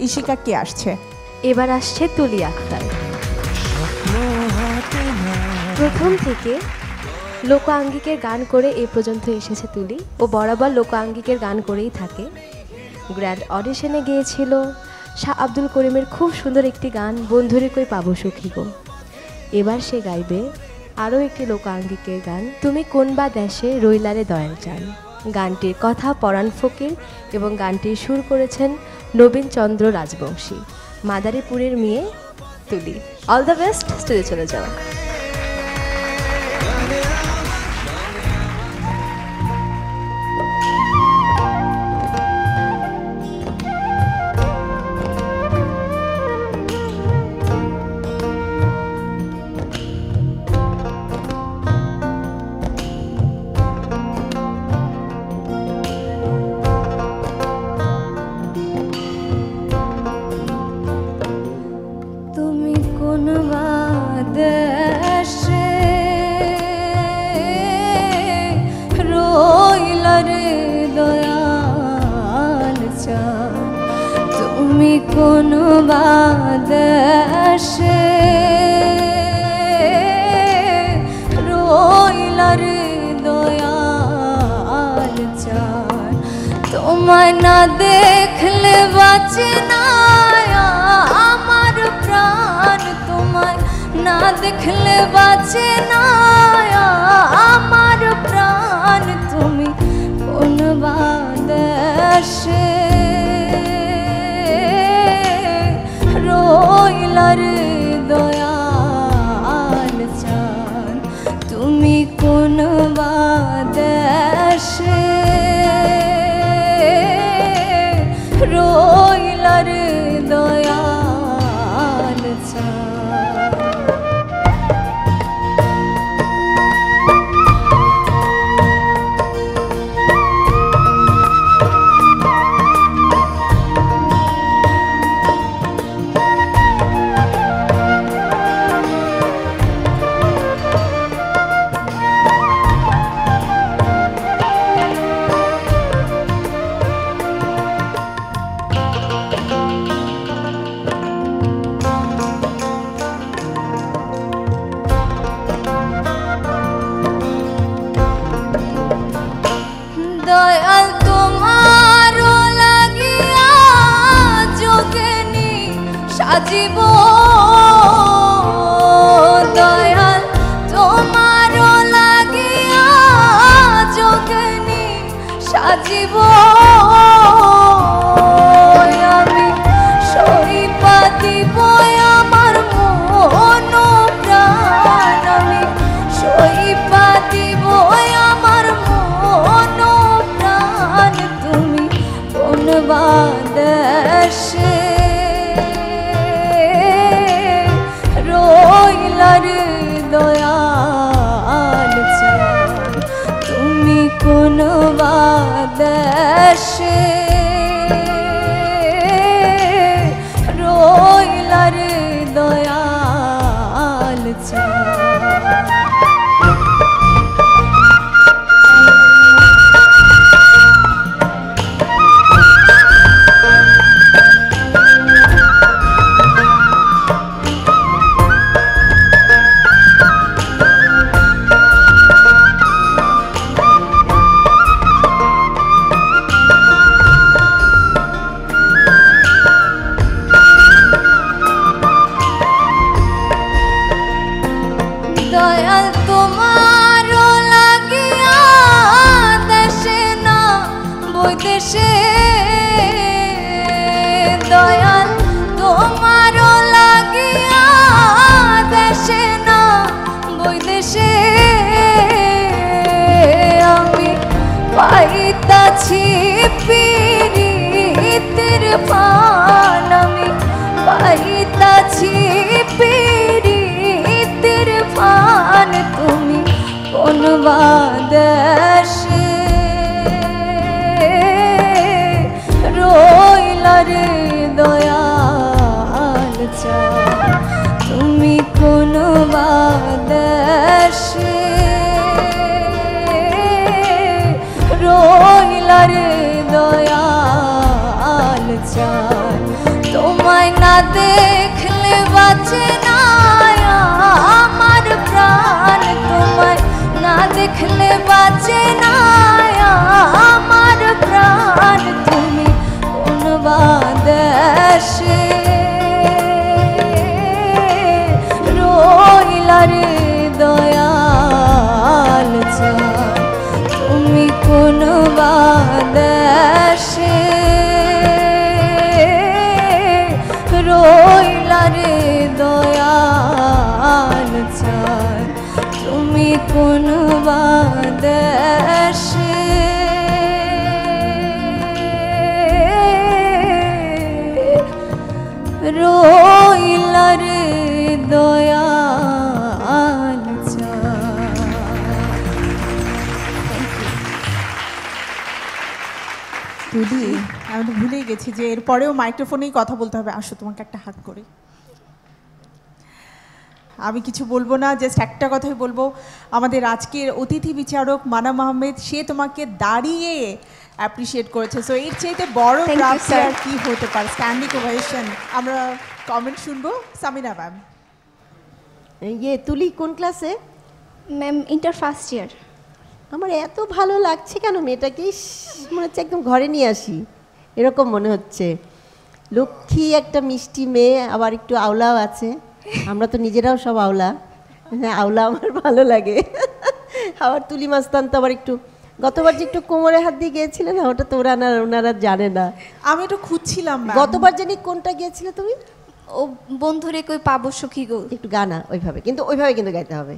ইশিকা কে আসছে? এবার আসছে তুলি আক্তার। প্রথম থেকে লোকাঙ্গিকের গান করে এ পর্যন্ত এসেছে তুলি, ও বরাবর লোকাঙ্গিকের গান করেই থাকে। গ্র্যান্ড অডিশনে গিয়েছিল শাহ আব্দুল করিমের খুব সুন্দর একটি গান বন্ধুরে কই পাবো সখী গো। এবার সে গাইবে আরও একটি লোকাঙ্গিকের গান তুমি কোন বা দেশে রইলারে দয়াল চান। গানটির কথা পরাণ ফকির এবং গানটির সুর করেছেন নবীন চন্দ্র রাজবংশী। মাদারীপুরের মেয়ে তুলি। অল দ্য বেস্ট, স্টেজে চলে যাও। তুমি কোন বাদেশে রইলার দয়াল চান। তোমায় না দেখলে বাঁচে না আমার প্রাণ, তোমায় না দেখলে বাঁচে না আমার প্রাণ। তুমি কোন বাদেশে রইলার দয়াল চান। তুমি কোন বাদেশে রইলার দয়াল চান। দয়াল তোমার লাগিয়া যোগিনী সাজিব, দয়াল তোমার লাগিয়া যোগিনী সাজিব। আমি সইপা দিব আমার মন প্রাণ, আমি সইপা দিব আমার মন প্রাণ। তুমি কোন বাদেশে রইলার দয়াল চান। তুমি কোন বাদেশে রইলার দয়াল চান। দয়াল তোমার লাগিয়া দেশে না বৈদেশে, দয়াল তোমার লাগিয়া দেশে না বৈদেশে। আমি পাইতাছি পীড়িতের ফান, আমি পাইতাছি পীড়িতের ফান। তুমি কোন বাদেশে রইলার দয়াল চান। তুমি কোন বাদেশে রইলার দয়াল চান। বাঁচে না আমার প্রাণ, তোমায় না দেখলে বাঁচে না আমার প্রাণ। তুমি কোন বাদেশে রইলা রে দয়াল চাঁদ, তুমি কোন বাদেশে রইলা রে দয়াল চাঁদ, তুমি কোন বাদেশে রইলা রে দয়াল চাঁদ। তুলি, আমি তো ভুলেই গেছি যে এরপরেও মাইক্রোফোনেই কথা বলতে হবে। আসো, তোমাকে একটা হাত করি। আমি কিছু বলবো না, জাস্ট একটা কথাই বলবো, আমাদের আজকের অতিথি বিচারক মানাম আহমেদ, সে তোমাকে দাঁড়িয়ে অ্যাপ্রিসিয়েট করেছে। সো এর চাইতে বড় Thank you, প্রাপ্তি sir. আর কি হতে পারে? Standing ovation. আমরা কমেন্ট শুনবো। সামিনা ম্যাম। তুলি কোন ক্লাসে? Ma'am inter first year. আমার এত ভালো লাগছে কেন মেয়েটাকে, ইস, মনে হচ্ছে একদম ঘরে নিয়ে আসি এরকম মনে হচ্ছে। লক্ষ্মী একটা মিষ্টি মেয়ে, আবার একটু আওলাও আছে। আমরা তো নিজেরাও সব আওলা, হ্যাঁ আওলা আমার ভালো লাগে। আবার তুলি মাস্তান তো আবার একটু, গতবার যে একটু কোমরে হাত দিয়ে গিয়েছিলে না, ওটা তো ওনারা জানে না। আমি একটু খুঁজছিলাম ma'am। গতবার জানি কোনটা গিয়েছিলে তুমি? ও বন্ধুরে কই পাবো সখী গো। একটু গানা ওইভাবে, কিন্তু ওইভাবে কিন্তু গাইতে হবে,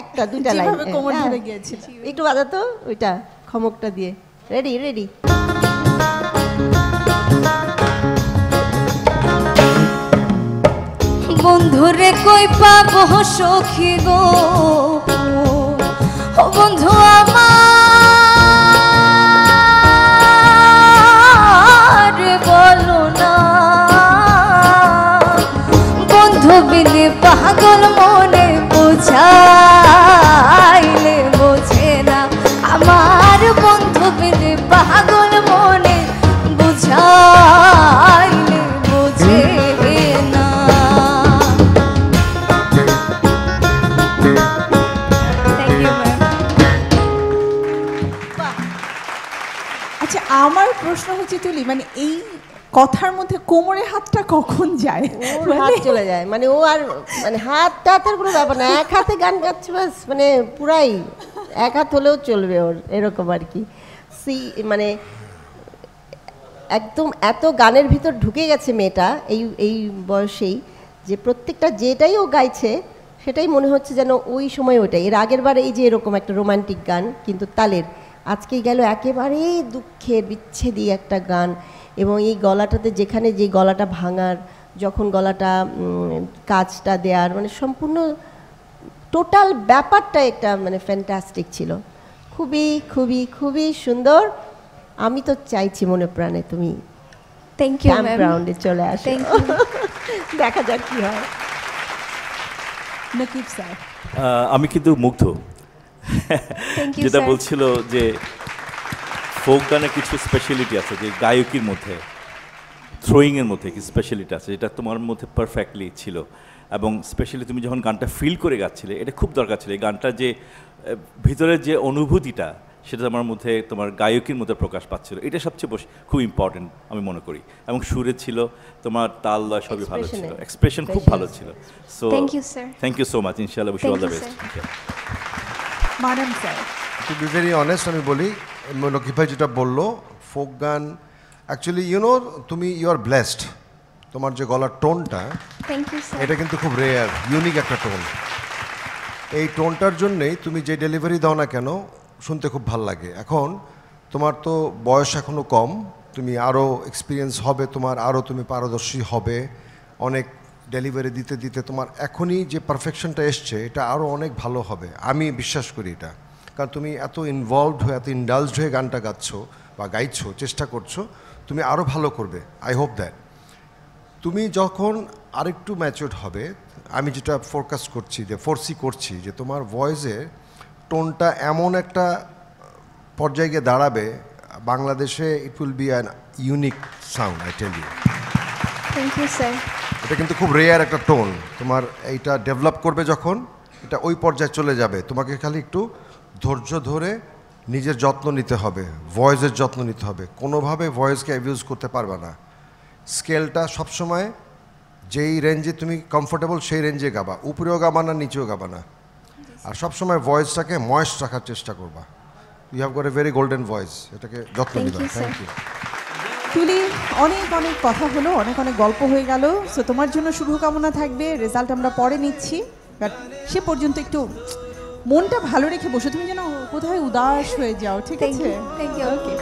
একটা দুইটা লাইন। যেভাবে কোমর ধরে গিয়েছিল। একটু বাজাতো ওইটা খমকটা দিয়ে। Ready ready. বন্ধুরে কই পাবো সখী গো, ও বন্ধু আমার বলো না, বন্ধু বিনে পাগল মনে বোঝাইলে বোঝে না, আমার বন্ধু বিনে পাগল মনে বোঝাইলে বোঝে না। Thank you, ma'am. আচ্ছা, আমার প্রশ্ন হচ্ছে তুলি, মানে এই কথার মধ্যে কোমরে হাতটা কখন যায়? ওর হাত চলে যায়, মানে ও আর মানে হাত টাতের কোনো ব্যাপার না, এক হাতে গান গাচ্ছে বাস, মানে পুরাই এক হাত হলেও চলবে ওর, এরকম আর কি। মানে একদম এত গানের ভিতর ঢুকে গেছে মেয়েটা এই এই বয়সেই, যে প্রত্যেকটা যেটাই ও গাইছে সেটাই মনে হচ্ছে যেন ওই সময় ওটাই। এর আগের বার এই যে এরকম একটা রোমান্টিক গান কিন্তু তালের, আজকেই গেল একেবারেই দুঃখের বিচ্ছেদী একটা গান। এবং এই গলাটাতে যেখানে যে গলাটা ভাঙার, যখন গলাটা কাজটা দেওয়ার, মানে সম্পূর্ণ টোটাল ব্যাপারটা একটা মানে ফ্যান্টাস্টিক ছিল। খুবই খুবই খুবই সুন্দর। আমি তো চাইছি মনে প্রাণে তুমি Thank you, ক্যাম্প ma'am. গ্রাউন্ডে চলে আসো। Thank you. দেখা যাক কি হয়। নকিব স্যার। আমি কিন্তু মুগ্ধ। Thank you, যেটা sir. বলছিল যে ফোক গানের কিছু স্পেশালিটি আছে, যে গায়কির মধ্যে থ্রোয়িংয়ের মধ্যে কিছু স্পেশালিটি আছে, যেটা তোমার মধ্যে পারফেক্টলি ছিল। এবং স্পেশালি তুমি যখন গানটা ফিল করে গাচ্ছিলে, এটা খুব দরকার ছিল। এই গানটা যে ভিতরের যে অনুভূতিটা, সেটা আমার মধ্যে তোমার গায়কির মধ্যে প্রকাশ পাচ্ছিল। এটা সবচেয়ে খুব ইম্পর্টেন্ট আমি মনে করি। এবং সুরে ছিল, তোমার তাল লয় সবই ভালো ছিল, এক্সপ্রেশন খুব ভালো ছিল। So Thank you, sir. Thank you so much. ইনশাআল্লাহ wish all the Thank you, best. মানাম sir. To be very honest আমি বলি, নকিব ভাই যেটা বললো ফোক গান, অ্যাকচুয়ালি তুমি ইউ আর ব্লেসড। তোমার যে গলার টোনটা, Thank you, sir. এটা কিন্তু খুব রেয়ার, ইউনিক একটা টোন। এই টোনটার জন্যেই তুমি যে ডেলিভারি দাও না কেন, শুনতে খুব ভাল লাগে। এখন তোমার তো বয়স এখনও কম, তুমি আরও এক্সপিরিয়েন্স হবে, তোমার আরও তুমি পারদর্শী হবে, অনেক ডেলিভারি দিতে দিতে তোমার এখনই যে পারফেকশনটা এসছে, এটা আরও অনেক ভালো হবে, আমি বিশ্বাস করি এটা। কারণ তুমি এত ইনভলভড হয়ে, এত ইন্ডালজড হয়ে গানটা গাচ্ছো বা গাইছো, চেষ্টা করছো, তুমি আরও ভালো করবে। আই হোপ দ্যাট তুমি যখন আরেকটু ম্যাচিউরড হবে, আমি যেটা ফোরকাস্ট করছি, যে ফোরসি করছি, যে তোমার ভয়েসের টোনটা এমন একটা পর্যায়ে গিয়ে দাঁড়াবে, বাংলাদেশে it will be an unique sound, I tell you. Thank you, sir. এটা কিন্তু খুব রেয়ার একটা টোন। তোমার এইটা ডেভেলপ করবে যখন, এটা ওই পর্যায়ে চলে যাবে, তোমাকে খালি একটু ধৈর্য ধরে নিজের যত্ন নিতে হবে, ভয়েসের যত্ন নিতে হবে। কোনোভাবে ভয়েসকে অ্যাবিউজ করতে পারবে না। স্কেলটা সবসময় যেই রেঞ্জে তুমি কমফোর্টেবল সেই রেঞ্জে গাবা, উপরেও গাবা না নিচেও গাবা না। আর সবসময় ভয়েসটাকে ময়েস্ট রাখার চেষ্টা করবা। You have got a very golden voice, এটাকে যত্ন Thank নিবা। you, sir. Thank you. Tuli, অনেক অনেক কথা হলো, অনেক অনেক গল্প হয়ে গেল। সো তোমার জন্য শুভকামনা থাকবে, রেজাল্ট আমরা পরে নিচ্ছি, বাট সে পর্যন্ত একটু মনটা ভালো রেখে বসো, তুমি যেন কোথায় উদাস হয়ে যাও, ঠিক থ্যাংক আছে? You thank you okay.